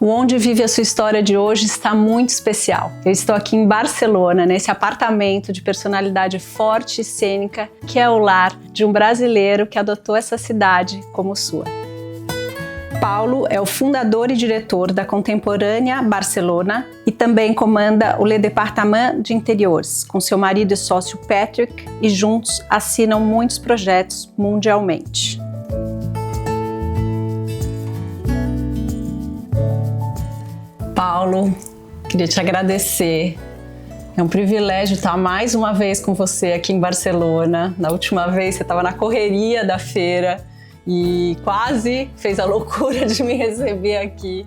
O Onde Vive a Sua História de hoje está muito especial. Eu estou aqui em Barcelona, nesse apartamento de personalidade forte e cênica, que é o lar de um brasileiro que adotou essa cidade como sua. Paulo é o fundador e diretor da Contemporânea Barcelona e também comanda o Le Département de Interiores, com seu marido e sócio Patrick, e juntos assinam muitos projetos mundialmente. Paulo, queria te agradecer. É um privilégio estar mais uma vez com você aqui em Barcelona. Na última vez você estava na correria da feira e quase fez a loucura de me receber aqui.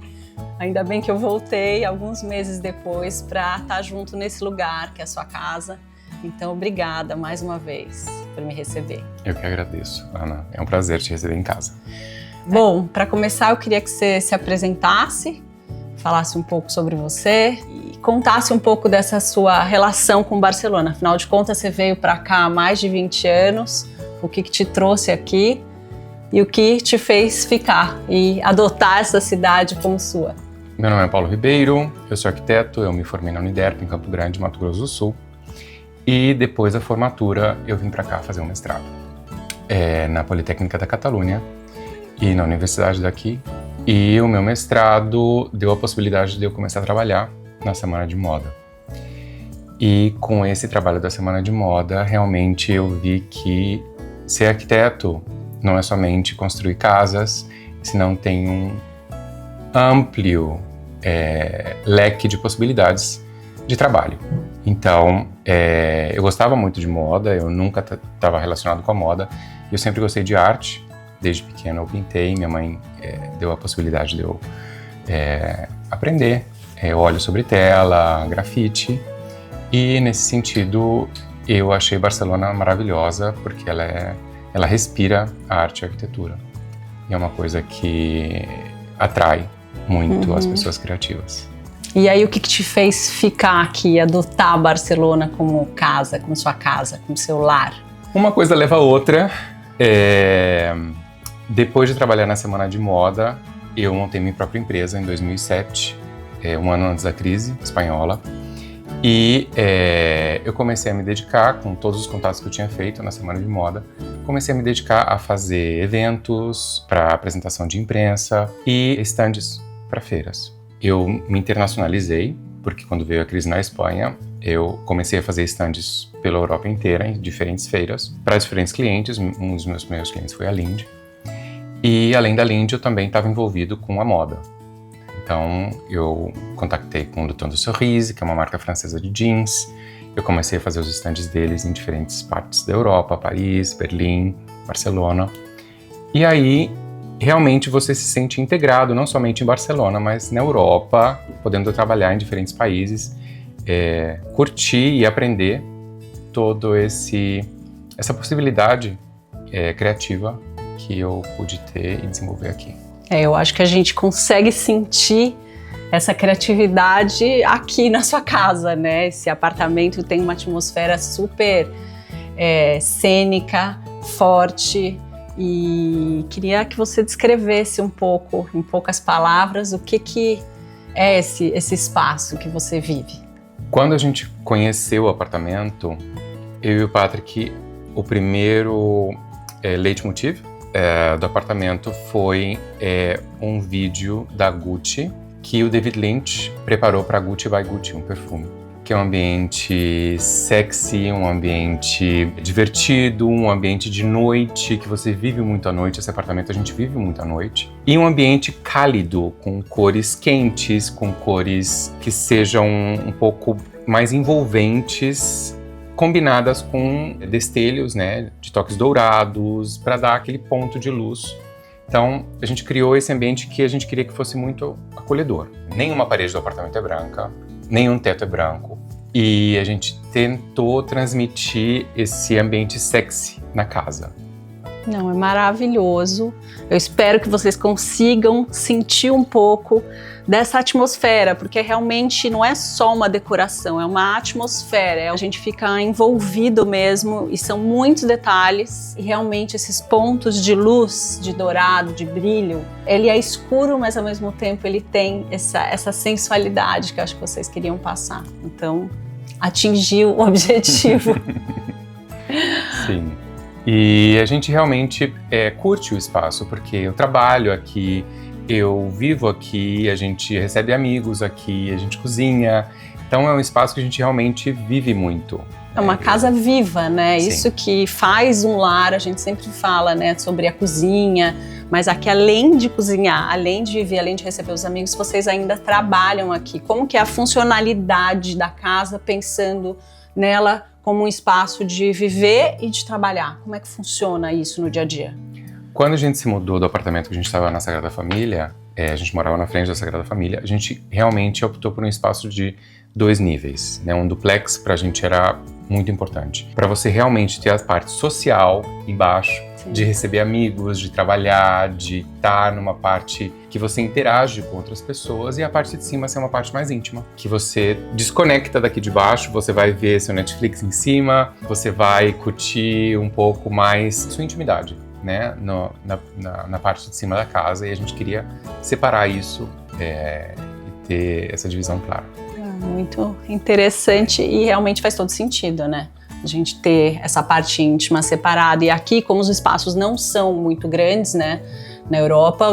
Ainda bem que eu voltei alguns meses depois para estar junto nesse lugar que é a sua casa. Então, obrigada mais uma vez por me receber. Eu que agradeço, Ana. É um prazer te receber em casa. Bom, para começar, eu queria que você se apresentasse, falasse um pouco sobre você e contasse um pouco dessa sua relação com Barcelona. Afinal de contas, você veio para cá há mais de 20 anos. O que te trouxe aqui e o que te fez ficar e adotar essa cidade como sua? Meu nome é Paulo Ribeiro, eu sou arquiteto, eu me formei na Uniderp, em Campo Grande, Mato Grosso do Sul. E depois da formatura, eu vim para cá fazer um mestrado na Politécnica da Catalunha e na universidade daqui. E o meu mestrado deu a possibilidade de eu começar a trabalhar na Semana de Moda. E com esse trabalho da Semana de Moda, realmente eu vi que ser arquiteto não é somente construir casas, senão tem um amplo leque de possibilidades de trabalho. Então, eu gostava muito de moda, eu nunca estava relacionado com a moda, eu sempre gostei de arte. Desde pequeno eu pintei, minha mãe deu a possibilidade de eu aprender óleo sobre tela, grafite, e nesse sentido eu achei Barcelona maravilhosa porque ela respira a arte e a arquitetura, e é uma coisa que atrai muito as pessoas criativas. E aí o que te fez ficar aqui, adotar Barcelona como casa, como sua casa, como seu lar? Uma coisa leva a outra. Depois de trabalhar na Semana de Moda, eu montei minha própria empresa em 2007, um ano antes da crise espanhola. E eu comecei a me dedicar, com todos os contatos que eu tinha feito na Semana de Moda, comecei a me dedicar a fazer eventos para apresentação de imprensa e estandes para feiras. Eu me internacionalizei, porque quando veio a crise na Espanha, eu comecei a fazer estandes pela Europa inteira, em diferentes feiras, para diferentes clientes. Um dos meus primeiros clientes foi a Lindt. E além da Lindt, eu também estava envolvido com a moda. Então, eu contactei com o Le Temps de Cerise, que é uma marca francesa de jeans. Eu comecei a fazer os estandes deles em diferentes partes da Europa, Paris, Berlim, Barcelona. E aí, realmente você se sente integrado, não somente em Barcelona, mas na Europa, podendo trabalhar em diferentes países, curtir e aprender toda essa possibilidade criativa que eu pude ter e desenvolver aqui. Eu acho que a gente consegue sentir essa criatividade aqui na sua casa, né? Esse apartamento tem uma atmosfera super cênica, forte, e queria que você descrevesse um pouco, em poucas palavras, o que é esse espaço que você vive. Quando a gente conheceu o apartamento, eu e o Patrick, o primeiro leitmotiv do apartamento foi um vídeo da Gucci que o David Lynch preparou para Gucci by Gucci, um perfume, que é um ambiente sexy, um ambiente divertido, um ambiente de noite, que você vive muito à noite. Esse apartamento a gente vive muito à noite. E um ambiente cálido, com cores quentes, com cores que sejam um pouco mais envolventes, combinadas com destellos, né, de toques dourados, para dar aquele ponto de luz. Então, a gente criou esse ambiente que a gente queria que fosse muito acolhedor. Nenhuma parede do apartamento é branca, nenhum teto é branco. E a gente tentou transmitir esse ambiente sexy na casa. Não, é maravilhoso. Eu espero que vocês consigam sentir um pouco dessa atmosfera, porque realmente não é só uma decoração, é uma atmosfera. A gente fica envolvido mesmo e são muitos detalhes e realmente esses pontos de luz, de dourado, de brilho, ele é escuro, mas ao mesmo tempo ele tem essa sensualidade que eu acho que vocês queriam passar. Então, atingiu o objetivo. Sim. E a gente realmente curte o espaço, porque eu trabalho aqui, eu vivo aqui, a gente recebe amigos aqui, a gente cozinha. Então é um espaço que a gente realmente vive muito. É uma casa viva, né? Sim. Isso que faz um lar, a gente sempre fala, né, sobre a cozinha, mas aqui além de cozinhar, além de viver, além de receber os amigos, vocês ainda trabalham aqui. Como que é a funcionalidade da casa, pensando nela como um espaço de viver e de trabalhar? Como é que funciona isso no dia a dia? Quando a gente se mudou do apartamento que a gente estava na Sagrada Família, a gente morava na frente da Sagrada Família, a gente realmente optou por um espaço de 2 níveis, né? Um duplex pra gente era muito importante. Para você realmente ter a parte social embaixo, Sim. de receber amigos, de trabalhar, de estar numa parte que você interage com outras pessoas, e a parte de cima ser uma parte mais íntima, que você desconecta daqui de baixo, você vai ver seu Netflix em cima, você vai curtir um pouco mais sua intimidade, né, na parte de cima da casa, e a gente queria separar isso e ter essa divisão clara. Muito interessante e realmente faz todo sentido, né? A gente ter essa parte íntima separada. E aqui, como os espaços não são muito grandes, né? Na Europa,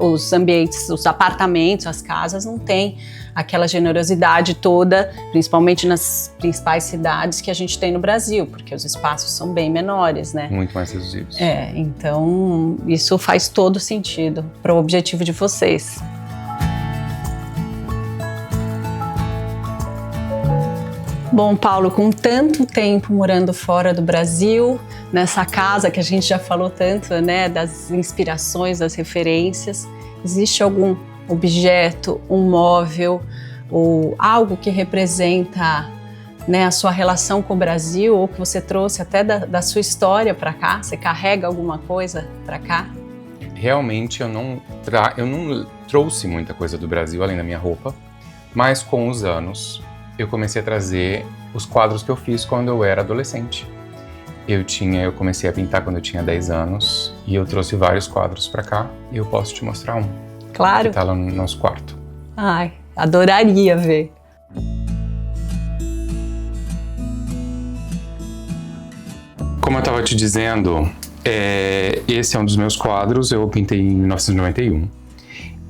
os ambientes, os apartamentos, as casas não têm aquela generosidade toda, principalmente nas principais cidades que a gente tem no Brasil, porque os espaços são bem menores, né? Muito mais reduzidos. Então isso faz todo sentido para o objetivo de vocês. Bom, Paulo, com tanto tempo morando fora do Brasil, nessa casa que a gente já falou tanto, né, das inspirações, das referências, existe algum objeto, um móvel ou algo que representa, né, a sua relação com o Brasil ou que você trouxe até da sua história para cá? Você carrega alguma coisa para cá? Realmente eu não trouxe muita coisa do Brasil além da minha roupa, mas com os anos eu comecei a trazer os quadros que eu fiz quando eu era adolescente. Eu comecei a pintar quando eu tinha 10 anos e eu trouxe vários quadros para cá e eu posso te mostrar um. Claro. Que tá lá no nosso quarto. Ai, adoraria ver. Como eu estava te dizendo, esse é um dos meus quadros, eu pintei em 1991,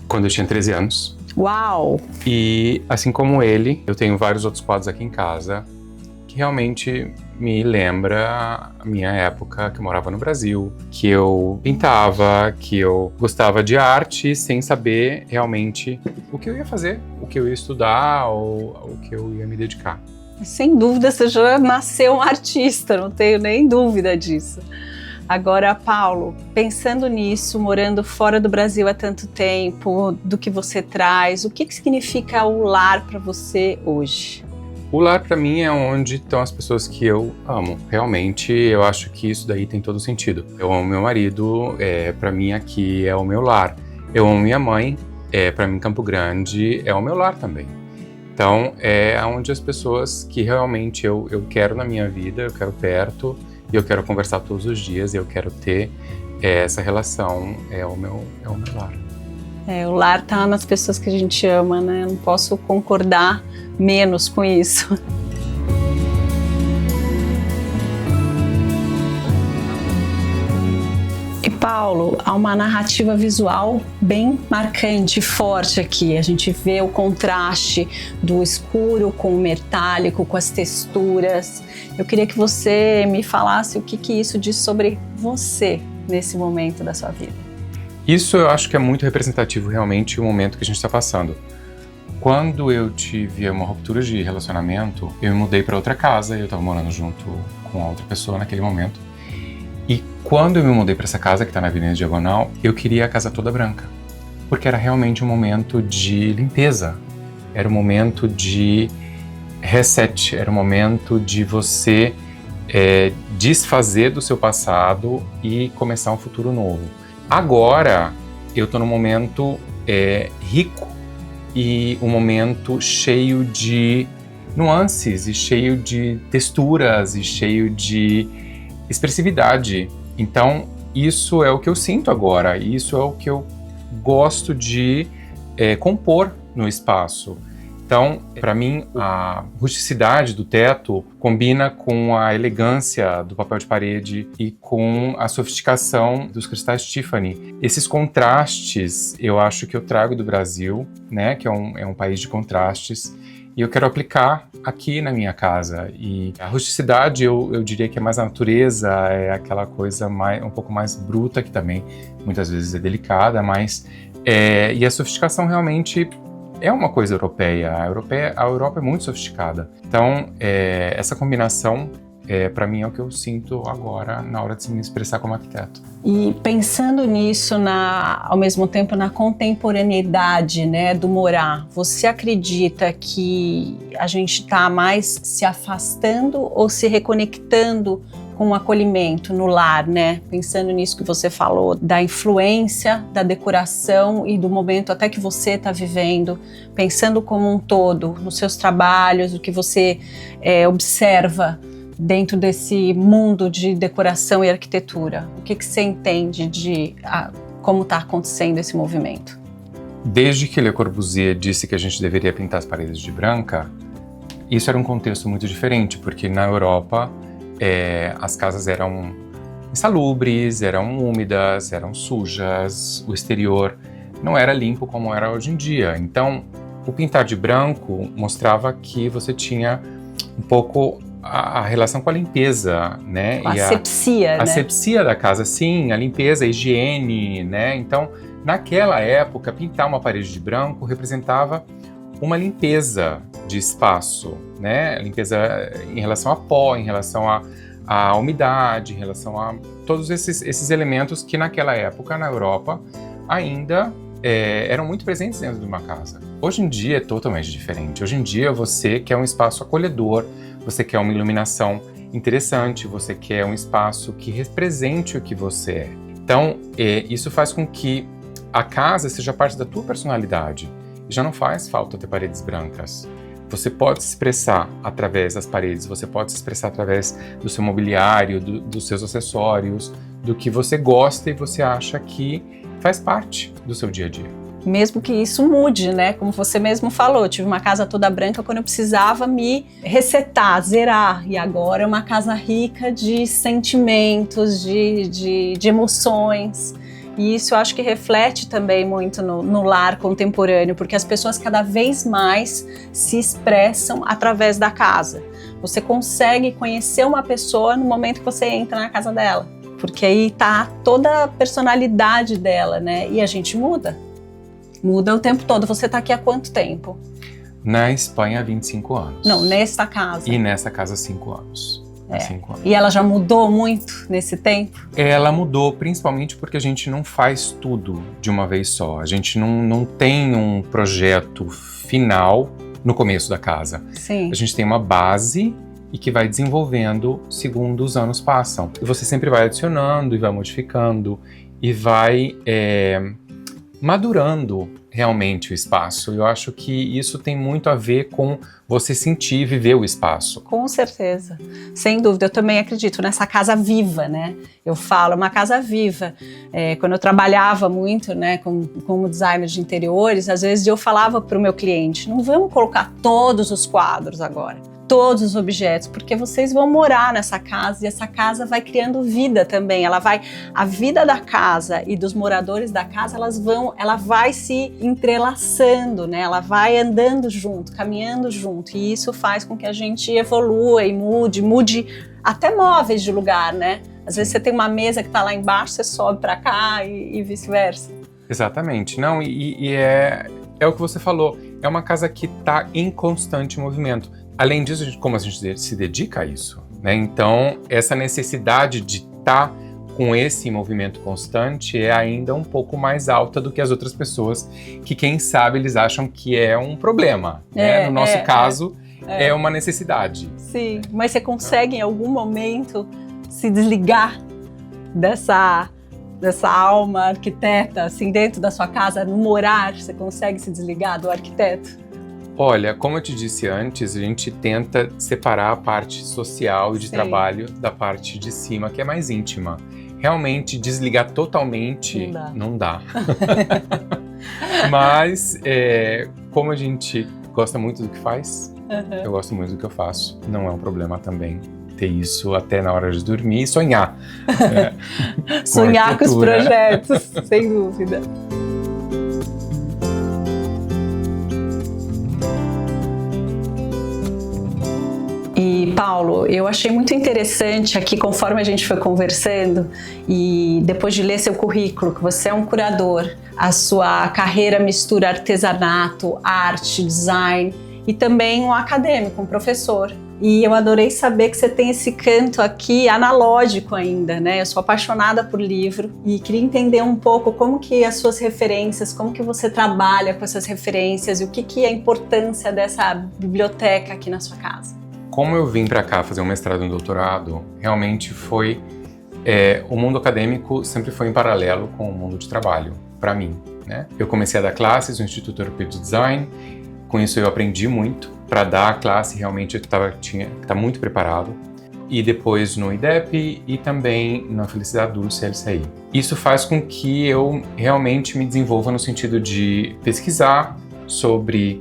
quando eu tinha 13 anos. Uau! E assim como ele, eu tenho vários outros quadros aqui em casa que realmente me lembra a minha época que eu morava no Brasil, que eu pintava, que eu gostava de arte sem saber realmente o que eu ia fazer, o que eu ia estudar ou o que eu ia me dedicar. Sem dúvida, você já nasceu um artista, não tenho nem dúvida disso. Agora, Paulo, pensando nisso, morando fora do Brasil há tanto tempo, do que você traz, o que significa o lar para você hoje? O lar para mim é onde estão as pessoas que eu amo. Realmente, eu acho que isso daí tem todo sentido. Eu amo meu marido, para mim aqui é o meu lar. Eu amo minha mãe, para mim Campo Grande é o meu lar também. Então, é onde as pessoas que realmente eu quero na minha vida, eu quero perto, e eu quero conversar todos os dias, e eu quero ter essa relação, é o meu lar. O lar tá nas pessoas que a gente ama, né? Eu não posso concordar menos com isso. E Paulo, há uma narrativa visual bem marcante, forte aqui. A gente vê o contraste do escuro com o metálico, com as texturas. Eu queria que você me falasse o que isso diz sobre você nesse momento da sua vida. Isso eu acho que é muito representativo realmente o momento que a gente está passando. Quando eu tive uma ruptura de relacionamento, eu me mudei para outra casa, eu estava morando junto com outra pessoa naquele momento. E quando eu me mudei para essa casa que está na Avenida Diagonal, eu queria a casa toda branca, porque era realmente um momento de limpeza, era um momento de reset, era um momento de você desfazer do seu passado e começar um futuro novo. Agora, eu estou num momento rico e um momento cheio de nuances e cheio de texturas e cheio de expressividade. Então, isso é o que eu sinto agora, isso é o que eu gosto de compor no espaço. Então, para mim, a rusticidade do teto combina com a elegância do papel de parede e com a sofisticação dos cristais Tiffany. Esses contrastes, eu acho que eu trago do Brasil, né, que é um país de contrastes, e eu quero aplicar aqui na minha casa. E a rusticidade, eu diria que é mais a natureza, é aquela coisa um pouco mais bruta, que também muitas vezes é delicada, mas... e a sofisticação realmente é uma coisa europeia. A Europa é muito sofisticada. Então, essa combinação, para mim, é o que eu sinto agora na hora de se me expressar como arquiteto. E pensando nisso, ao mesmo tempo, na contemporaneidade, né, do morar, você acredita que a gente está mais se afastando ou se reconectando com o acolhimento no lar, né? Pensando nisso que você falou, da influência, da decoração e do momento até que você está vivendo, pensando como um todo, nos seus trabalhos, o que você observa dentro desse mundo de decoração e arquitetura. O que você entende de como está acontecendo esse movimento? Desde que Le Corbusier disse que a gente deveria pintar as paredes de branca, isso era um contexto muito diferente, porque na Europa as casas eram insalubres, eram úmidas, eram sujas, o exterior não era limpo como era hoje em dia. Então, o pintar de branco mostrava que você tinha um pouco a relação com a limpeza, né? A asepsia, né? A asepsia da casa, sim, a limpeza, a higiene, né? Então, naquela época, pintar uma parede de branco representava uma limpeza de espaço, né? Limpeza em relação a pó, em relação à umidade, em relação a todos esses elementos que naquela época, na Europa, ainda eram muito presentes dentro de uma casa. Hoje em dia é totalmente diferente. Hoje em dia você quer um espaço acolhedor, você quer uma iluminação interessante, você quer um espaço que represente o que você é. Então, isso faz com que a casa seja parte da tua personalidade. Já não faz falta ter paredes brancas. Você pode se expressar através das paredes, você pode se expressar através do seu mobiliário, dos seus acessórios, do que você gosta e você acha que faz parte do seu dia a dia. Mesmo que isso mude, né? Como você mesmo falou, eu tive uma casa toda branca quando eu precisava me resetar, zerar. E agora é uma casa rica de sentimentos, de emoções. E isso eu acho que reflete também muito no lar contemporâneo, porque as pessoas cada vez mais se expressam através da casa. Você consegue conhecer uma pessoa no momento que você entra na casa dela, porque aí tá toda a personalidade dela, né? E a gente muda o tempo todo. Você tá aqui há quanto tempo? Na Espanha, 25 anos. Não, nesta casa. E nessa casa, 5 anos. 5 anos. E ela já mudou muito nesse tempo? Ela mudou principalmente porque a gente não faz tudo de uma vez só. A gente não tem um projeto final no começo da casa. Sim. A gente tem uma base e que vai desenvolvendo segundo os anos passam. E você sempre vai adicionando e vai modificando e vai madurando realmente o espaço. Eu acho que isso tem muito a ver com você sentir e viver o espaço. Com certeza, sem dúvida. Eu também acredito nessa casa viva, né? Eu falo, uma casa viva. Quando eu trabalhava muito, né, como designer de interiores, às vezes eu falava para o meu cliente, não vamos colocar todos os quadros agora, todos os objetos, porque vocês vão morar nessa casa e essa casa vai criando vida também. A vida da casa e dos moradores da casa, ela vai se entrelaçando, né? Ela vai andando junto, caminhando junto, e isso faz com que a gente evolua e mude até móveis de lugar, né? Às vezes você tem uma mesa que está lá embaixo, você sobe para cá e vice-versa. Exatamente. Não, é o que você falou, é uma casa que está em constante movimento. Além disso, como a gente se dedica a isso, né? Então, essa necessidade de estar com esse movimento constante é ainda um pouco mais alta do que as outras pessoas, que quem sabe eles acham que é um problema, né? No nosso caso, é uma necessidade. Sim, mas você consegue em algum momento se desligar dessa alma arquiteta, assim, dentro da sua casa, no morar, você consegue se desligar do arquiteto? Olha, como eu te disse antes, a gente tenta separar a parte social e de trabalho da parte de cima, que é mais íntima. Realmente, desligar totalmente não dá. Mas, como a gente gosta muito do que faz, eu gosto muito do que eu faço, não é um problema também ter isso até na hora de dormir e sonhar. Sonhar com os projetos, sem dúvida. E, Paulo, eu achei muito interessante aqui, conforme a gente foi conversando, e depois de ler seu currículo, que você é um curador, a sua carreira mistura artesanato, arte, design e também um acadêmico, um professor. E eu adorei saber que você tem esse canto aqui analógico ainda, né? Eu sou apaixonada por livro e queria entender um pouco como que as suas referências, como que você trabalha com essas referências e o que é a importância dessa biblioteca aqui na sua casa. Como eu vim para cá fazer um mestrado e um doutorado, realmente foi... o mundo acadêmico sempre foi em paralelo com o mundo de trabalho, para mim, né? Eu comecei a dar classes no Instituto Europeu de Design, com isso eu aprendi muito. Para dar a classe, realmente eu tinha que estar muito preparado. E depois no IDEP e também na Felicidade Dulce LCI. Isso faz com que eu realmente me desenvolva no sentido de pesquisar sobre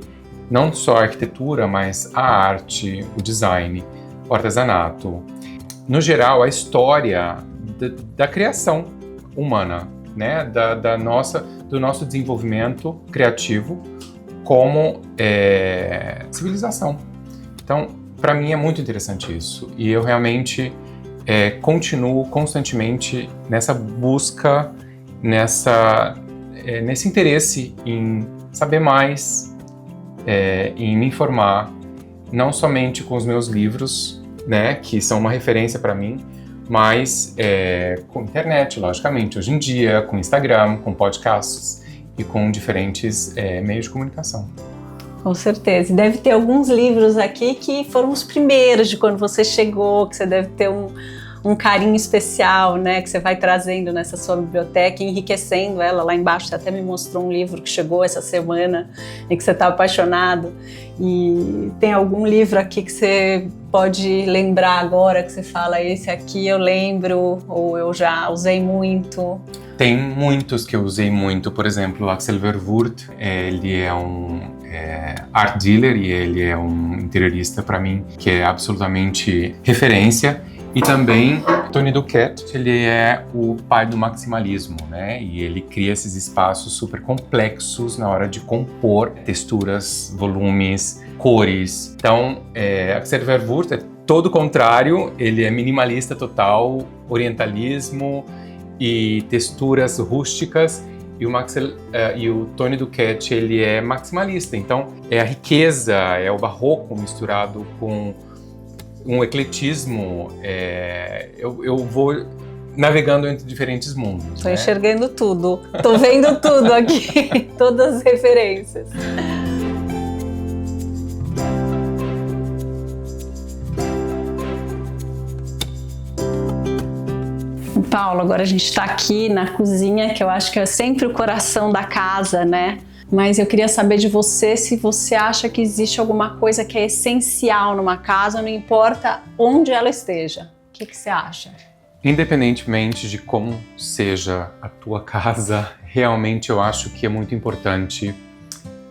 não só a arquitetura, mas a arte, o design, o artesanato. No geral, a história da criação humana, né? Do nosso desenvolvimento criativo como civilização. Então, para mim é muito interessante isso. E eu realmente continuo constantemente nessa busca, nesse interesse em saber mais, em me informar, não somente com os meus livros, né, que são uma referência para mim, mas com internet, logicamente, hoje em dia, com Instagram, com podcasts, e com diferentes meios de comunicação. Com certeza. E deve ter alguns livros aqui que foram os primeiros de quando você chegou, que você deve ter um carinho especial, né? Que você vai trazendo nessa sua biblioteca, enriquecendo ela. Lá embaixo você até me mostrou um livro que chegou essa semana e que você está apaixonado. E tem algum livro aqui que você pode lembrar agora, que você fala, esse aqui eu lembro, ou eu já usei muito? Tem muitos que eu usei muito, por exemplo, Axel Verwoerd, ele é um art dealer e ele é um interiorista para mim, que é absolutamente referência. E também Tony Duquette, ele é o pai do maximalismo, né? E ele cria esses espaços super complexos na hora de compor texturas, volumes, cores. Então, Axel Verwoerd é todo o contrário, ele é minimalista total, orientalismo e texturas rústicas, e o Tony Duquette, ele é maximalista. Então, é a riqueza, é o barroco misturado com um ecletismo. Eu vou navegando entre diferentes mundos. Estou enxergando tudo, estou vendo tudo aqui, todas as referências. Paulo, agora a gente está aqui na cozinha, que eu acho que é sempre o coração da casa, né? Mas eu queria saber de você se você acha que existe alguma coisa que é essencial numa casa, não importa onde ela esteja. O que você acha? Independentemente de como seja a tua casa, realmente eu acho que é muito importante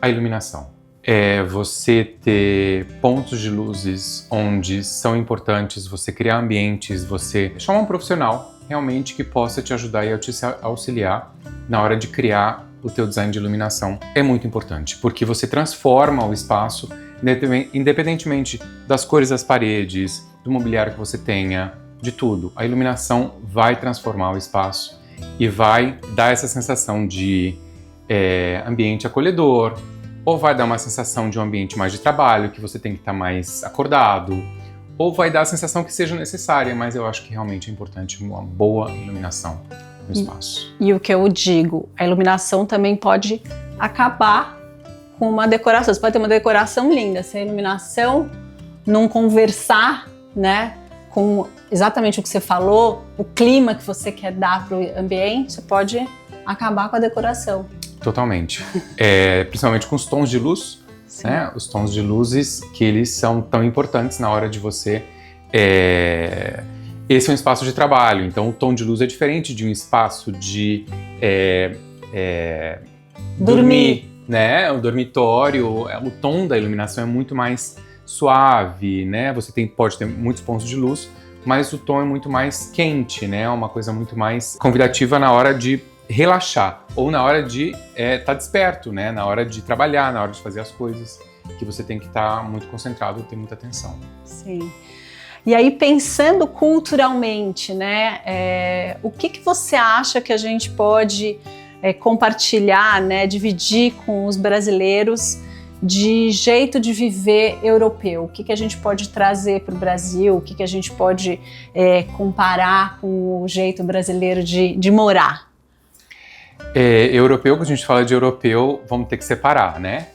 a iluminação. É você ter pontos de luzes onde são importantes, você criar ambientes, você chamar um profissional realmente que possa te ajudar e te auxiliar na hora de criar o teu design de iluminação. É muito importante, porque você transforma o espaço, independentemente das cores das paredes, do mobiliário que você tenha, de tudo. A iluminação vai transformar o espaço e vai dar essa sensação de ambiente acolhedor, ou vai dar uma sensação de um ambiente mais de trabalho, que você tem que estar mais acordado, ou vai dar a sensação que seja necessária, mas eu acho que realmente é importante uma boa iluminação no espaço. E o que eu digo, a iluminação também pode acabar com uma decoração. Você pode ter uma decoração linda, se a iluminação não conversar, né, com exatamente o que você falou, o clima que você quer dar para o ambiente, você pode acabar com a decoração. Totalmente. Principalmente com os tons de luz, né? Os tons de luzes que eles são tão importantes na hora de você... Esse é um espaço de trabalho, então o tom de luz é diferente de um espaço de dormir, né? O dormitório, o tom da iluminação é muito mais suave, né? Você pode ter muitos pontos de luz, mas o tom é muito mais quente, né? Uma coisa muito mais convidativa na hora de relaxar ou na hora de estar desperto, né? Na hora de trabalhar, na hora de fazer as coisas, que você tem que estar muito concentrado e ter muita atenção. Sim. E aí, pensando culturalmente, né? O que você acha que a gente pode compartilhar, né? Dividir com os brasileiros de jeito de viver europeu? O que a gente pode trazer para o Brasil? O que a gente pode comparar com o jeito brasileiro de morar? Europeu, quando a gente fala de europeu, vamos ter que separar, né?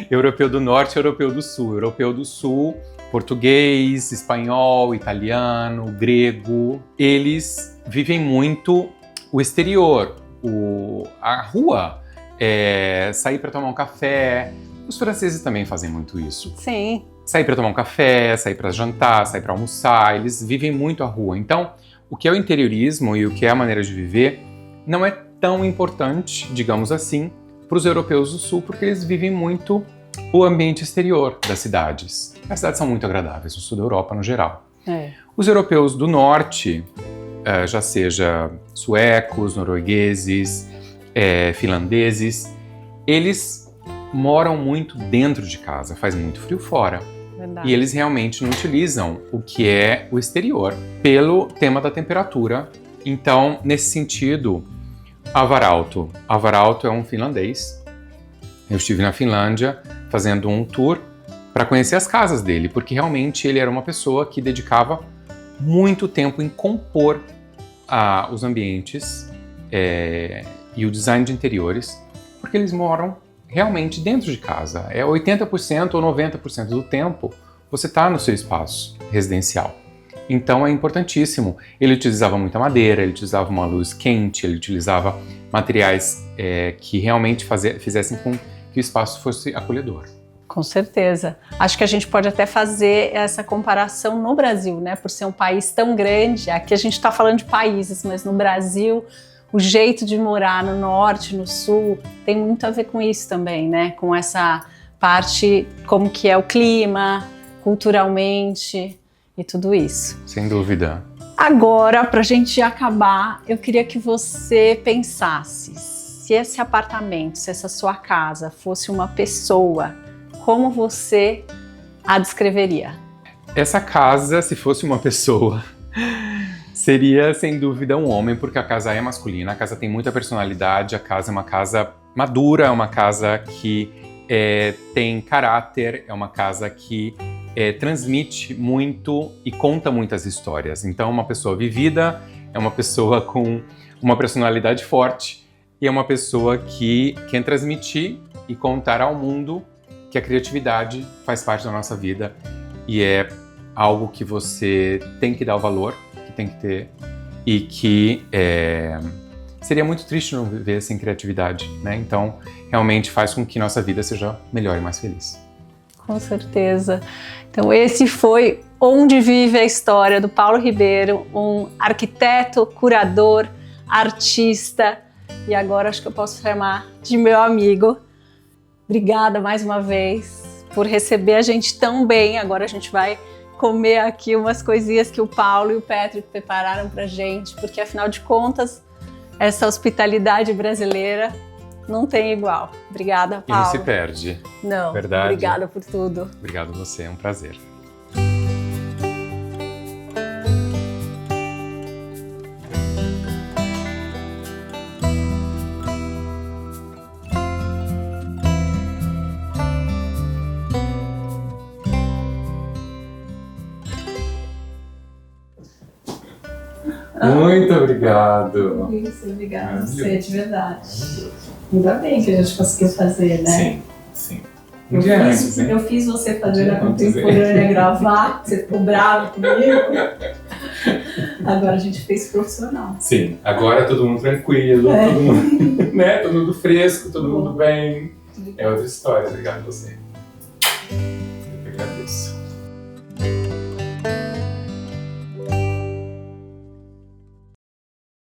Europeu do norte e europeu do sul. Europeu do sul, português, espanhol, italiano, grego. Eles vivem muito o exterior, a rua, sair para tomar um café. Os franceses também fazem muito isso. Sim. Sair para tomar um café, sair para jantar, sair para almoçar. Eles vivem muito a rua. Então, o que é o interiorismo e o que é a maneira de viver não é tão importante, digamos assim, para os europeus do sul, porque eles vivem muito o ambiente exterior das cidades. As cidades são muito agradáveis, no sul da Europa no geral. Os europeus do norte, já seja suecos, noruegueses, finlandeses, eles moram muito dentro de casa, faz muito frio fora. Verdade. E eles realmente não utilizam o que é o exterior pelo tema da temperatura. Então, nesse sentido, Avaralto é um finlandês. Eu estive na Finlândia fazendo um tour para conhecer as casas dele, porque realmente ele era uma pessoa que dedicava muito tempo em compor os ambientes e o design de interiores, porque eles moram realmente dentro de casa. 80% ou 90% do tempo você está no seu espaço residencial. Então é importantíssimo. Ele utilizava muita madeira, ele utilizava uma luz quente, ele utilizava materiais que realmente fizessem com que o espaço fosse acolhedor. Com certeza. Acho que a gente pode até fazer essa comparação no Brasil, né? Por ser um país tão grande. Aqui a gente está falando de países, mas no Brasil o jeito de morar no norte, no sul, tem muito a ver com isso também, né? Com essa parte, como que é o clima, culturalmente e tudo isso. Sem dúvida. Agora, para a gente acabar, eu queria que você pensasse, se esse apartamento, se essa sua casa fosse uma pessoa, como você a descreveria? Essa casa, se fosse uma pessoa, seria sem dúvida um homem, porque a casa é masculina, a casa tem muita personalidade, a casa é uma casa madura, é uma casa que tem caráter, é uma casa que transmite muito e conta muitas histórias. Então, é uma pessoa vivida, é uma pessoa com uma personalidade forte e é uma pessoa que quer transmitir e contar ao mundo que a criatividade faz parte da nossa vida e é algo que você tem que dar o valor, que tem que ter e que seria muito triste não viver sem criatividade, né? Então, realmente faz com que nossa vida seja melhor e mais feliz. Com certeza. Então esse foi Onde Vive a História do Paulo Ribeiro, um arquiteto, curador, artista e agora acho que eu posso chamar de meu amigo. Obrigada mais uma vez por receber a gente tão bem. Agora a gente vai comer aqui umas coisinhas que o Paulo e o Patrick prepararam pra gente, porque afinal de contas essa hospitalidade brasileira não tem igual. Obrigada, Paulo. E não se perde. Não, verdade. Obrigada por tudo. Obrigado a você, é um prazer. Muito obrigado. Isso, obrigada a você, de verdade. Ainda bem que a gente conseguiu fazer, né? Sim. Um dia antes, né? Eu fiz você fazer a contemporânea gravar, você ficou bravo comigo. Agora a gente fez profissional. Sim, agora é todo mundo tranquilo, todo mundo, né? Todo mundo fresco, todo mundo bem. É outra história, obrigado a você.